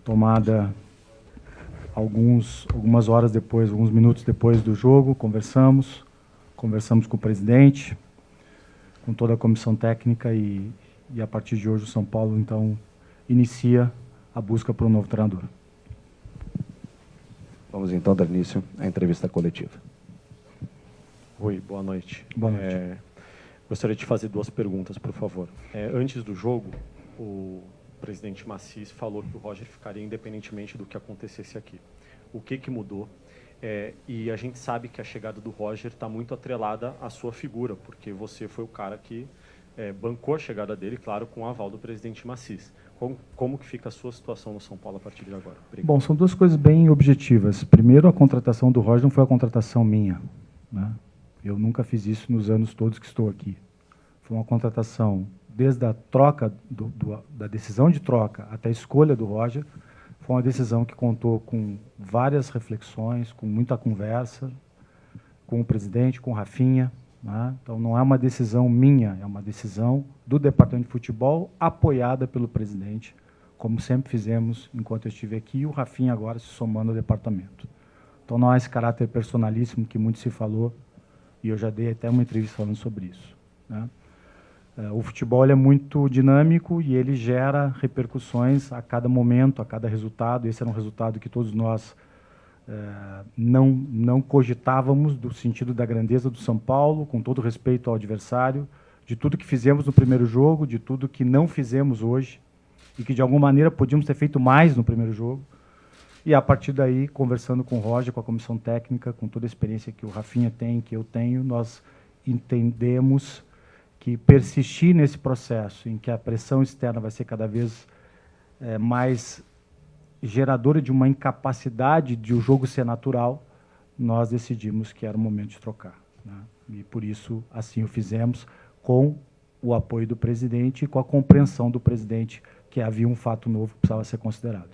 tomada algumas horas depois, alguns minutos depois do jogo, conversamos com o presidente, com toda a comissão técnica e a partir de hoje o São Paulo, então, inicia a busca por um novo treinador. Vamos então dar início à entrevista coletiva. Oi, boa noite. Boa noite. Gostaria de fazer 2 perguntas, por favor. Antes do jogo, o presidente Massis falou que o Roger ficaria independentemente do que acontecesse aqui. O que mudou? E a gente sabe que a chegada do Roger está muito atrelada à sua figura, porque você foi o cara que bancou a chegada dele, claro, com o aval do presidente Massis. Como que fica a sua situação no São Paulo a partir de agora? Obrigado. Bom, são 2 coisas bem objetivas. Primeiro, a contratação do Roger não foi a contratação minha, né? Eu nunca fiz isso nos anos todos que estou aqui. Foi uma contratação, desde a troca, da decisão de troca até a escolha do Roger, foi uma decisão que contou com várias reflexões, com muita conversa, com o presidente, com o Rafinha, né? Então, não é uma decisão minha, é uma decisão do Departamento de Futebol, apoiada pelo presidente, como sempre fizemos enquanto eu estive aqui, e o Rafinha agora se somando ao departamento. Então, não há esse caráter personalíssimo que muito se falou, e eu já dei até uma entrevista falando sobre isso, né? O futebol é muito dinâmico e ele gera repercussões a cada momento, a cada resultado. Esse era um resultado que todos nós não cogitávamos, do sentido da grandeza do São Paulo, com todo respeito ao adversário, de tudo que fizemos no primeiro jogo, de tudo que não fizemos hoje, e que de alguma maneira podíamos ter feito mais no primeiro jogo. E a partir daí, conversando com o Roger, com a comissão técnica, com toda a experiência que o Rafinha tem, que eu tenho, nós entendemos que persistir nesse processo em que a pressão externa vai ser cada vez mais geradora de uma incapacidade de o jogo ser natural, nós decidimos que era o momento de trocar, né? E por isso assim o fizemos, com o apoio do presidente e com a compreensão do presidente que havia um fato novo que precisava ser considerado.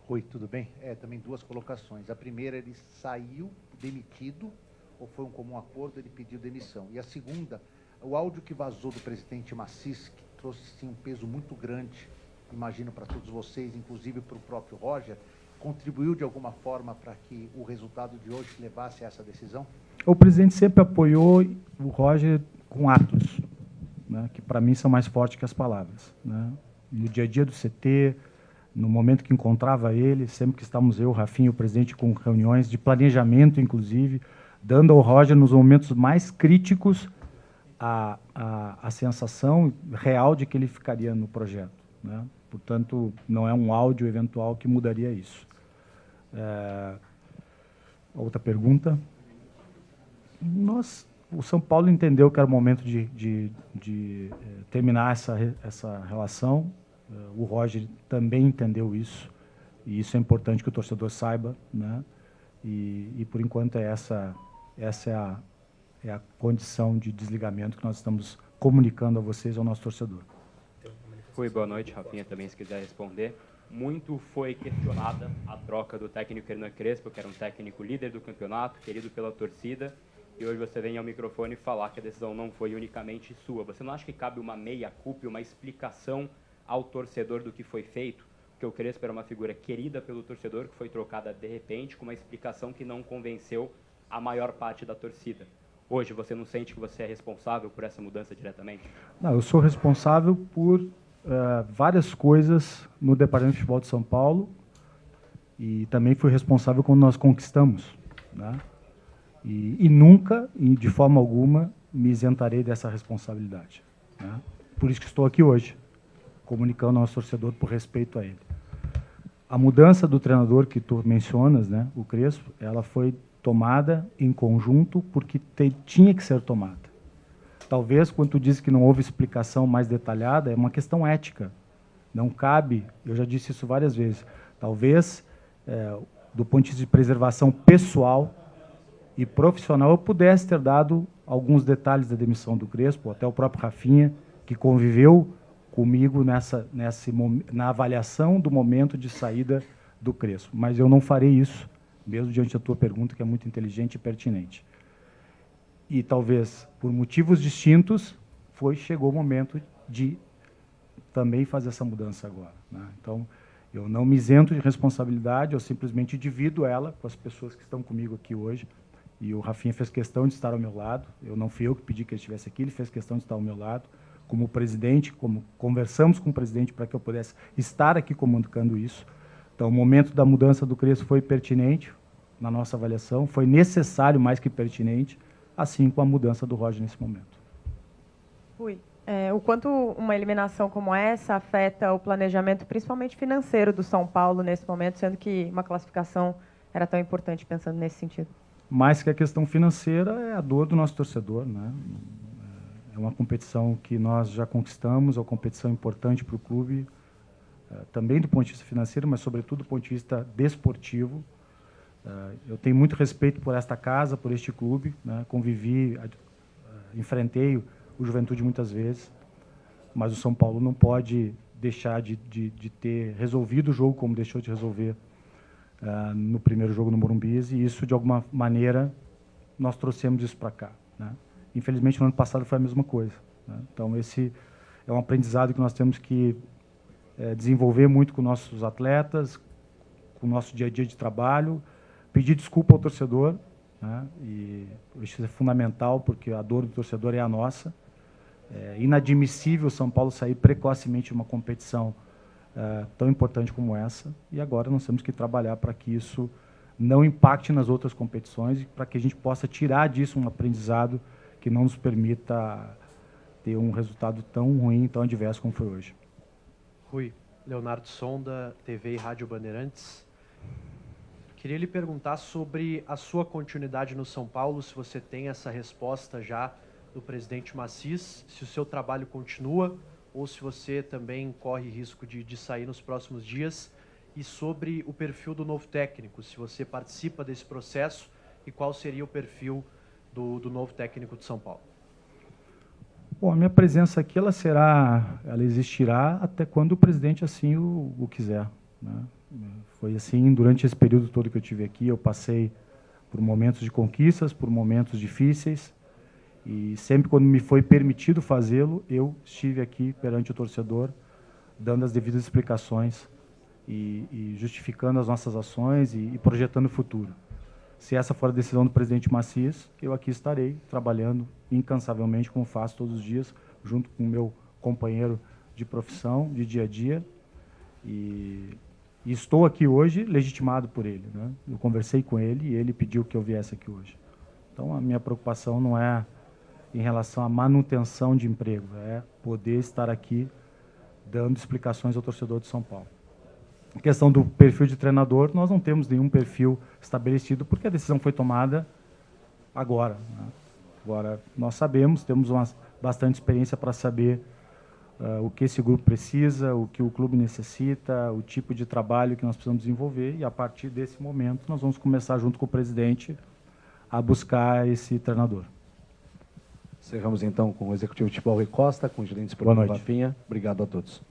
Oi, tudo bem? Também 2 colocações. A primeira, ele saiu demitido ou foi um comum acordo, ele pediu demissão? E a segunda, o áudio que vazou do presidente Massis, que trouxe sim, um peso muito grande, imagino, para todos vocês, inclusive para o próprio Roger, contribuiu de alguma forma para que o resultado de hoje levasse a essa decisão? O presidente sempre apoiou o Roger com atos, né, que para mim são mais fortes que as palavras, né? No dia a dia do CT, no momento que encontrava ele, sempre que estávamos eu, o Rafinha e o presidente com reuniões de planejamento, inclusive, dando ao Roger, nos momentos mais críticos, a sensação real de que ele ficaria no projeto, né? Portanto, não é um áudio eventual que mudaria isso. Outra pergunta? O São Paulo entendeu que era o momento de terminar essa relação. O Roger também entendeu isso, e isso é importante que o torcedor saiba, né? E por enquanto essa é a condição de desligamento que nós estamos comunicando a vocês, ao nosso torcedor. Oi, boa noite, Rafinha, também, se quiser responder. Muito foi questionada a troca do técnico Hernan Crespo, que era um técnico líder do campeonato, querido pela torcida, e hoje você vem ao microfone falar que a decisão não foi unicamente sua. Você não acha que cabe uma meia-culpa, uma explicação ao torcedor do que foi feito? Porque o Crespo era uma figura querida pelo torcedor, que foi trocada de repente, com uma explicação que não convenceu a maior parte da torcida. Hoje, você não sente que você é responsável por essa mudança diretamente? Não, eu sou responsável por várias coisas no Departamento de Futebol de São Paulo, e também fui responsável quando nós conquistamos, né? E nunca, de forma alguma, me isentarei dessa responsabilidade, né? Por isso que estou aqui hoje, comunicando ao nosso torcedor por respeito a ele. A mudança do treinador que tu mencionas, né, o Crespo, ela foi tomada em conjunto porque tinha que ser tomada. Talvez, quando tu diz que não houve explicação mais detalhada, é uma questão ética. Não cabe, eu já disse isso várias vezes, talvez, do ponto de vista de preservação pessoal e profissional, eu pudesse ter dado alguns detalhes da demissão do Crespo, até o próprio Rafinha, que conviveu comigo na avaliação do momento de saída do Crespo. Mas eu não farei isso, mesmo diante da tua pergunta, que é muito inteligente e pertinente. E talvez, por motivos distintos, chegou o momento de também fazer essa mudança agora, né? Então, Eu não me isento de responsabilidade, eu simplesmente divido ela com as pessoas que estão comigo aqui hoje. E o Rafinha fez questão de estar ao meu lado. Não fui eu que pedi que ele estivesse aqui, ele fez questão de estar ao meu lado. Como presidente, como conversamos com o presidente para que eu pudesse estar aqui comunicando isso. Então, o momento da mudança do Crespo foi pertinente na nossa avaliação, foi necessário mais que pertinente, assim como a mudança do Roger nesse momento. Rui, o quanto uma eliminação como essa afeta o planejamento, principalmente financeiro, do São Paulo nesse momento, sendo que uma classificação era tão importante, pensando nesse sentido? Mais que a questão financeira, é a dor do nosso torcedor, né? É uma competição que nós já conquistamos, é uma competição importante para o clube, também do ponto de vista financeiro, mas, sobretudo, do ponto de vista desportivo. Eu tenho muito respeito por esta casa, por este clube, né? Convivi, enfrentei o Juventude muitas vezes, mas o São Paulo não pode deixar de ter resolvido o jogo como deixou de resolver no primeiro jogo no Morumbi, e isso, de alguma maneira, nós trouxemos isso para cá, né? Infelizmente, no ano passado foi a mesma coisa, né? Então, esse é um aprendizado que nós temos que desenvolver muito com nossos atletas, com o nosso dia a dia de trabalho, pedir desculpa ao torcedor, né? E isso é fundamental, porque a dor do torcedor é a nossa. É inadmissível o São Paulo sair precocemente de uma competição tão importante como essa, e agora nós temos que trabalhar para que isso não impacte nas outras competições e para que a gente possa tirar disso um aprendizado que não nos permita ter um resultado tão ruim, tão adverso como foi hoje. Rui, Leonardo Sonda, TV e Rádio Bandeirantes. Queria lhe perguntar sobre a sua continuidade no São Paulo, se você tem essa resposta já do presidente Massis, se o seu trabalho continua ou se você também corre risco de sair nos próximos dias, e sobre o perfil do novo técnico, se você participa desse processo e qual seria o perfil do novo técnico de São Paulo. Bom, a minha presença aqui ela existirá até quando o presidente assim o quiser, né? Foi assim durante esse período todo que eu tive aqui. Eu passei por momentos de conquistas, por momentos difíceis, e sempre quando me foi permitido fazê-lo, eu estive aqui perante o torcedor, dando as devidas explicações e justificando as nossas ações e projetando o futuro. Se essa for a decisão do presidente Massis, eu aqui estarei trabalhando incansavelmente, como faço todos os dias, junto com o meu companheiro de profissão, de dia a dia, e estou aqui hoje legitimado por ele, né? Eu conversei com ele e ele pediu que eu viesse aqui hoje. Então, a minha preocupação não é em relação à manutenção de emprego, é poder estar aqui dando explicações ao torcedor de São Paulo. A questão do perfil de treinador, nós não temos nenhum perfil estabelecido, porque a decisão foi tomada agora, né? Agora, nós sabemos, temos bastante experiência para saber o que esse grupo precisa, o que o clube necessita, o tipo de trabalho que nós precisamos desenvolver, e a partir desse momento nós vamos começar, junto com o presidente, a buscar esse treinador. Encerramos então com o executivo de futebol Rui Costa, com o gerente esportivo Rafinha. Obrigado a todos.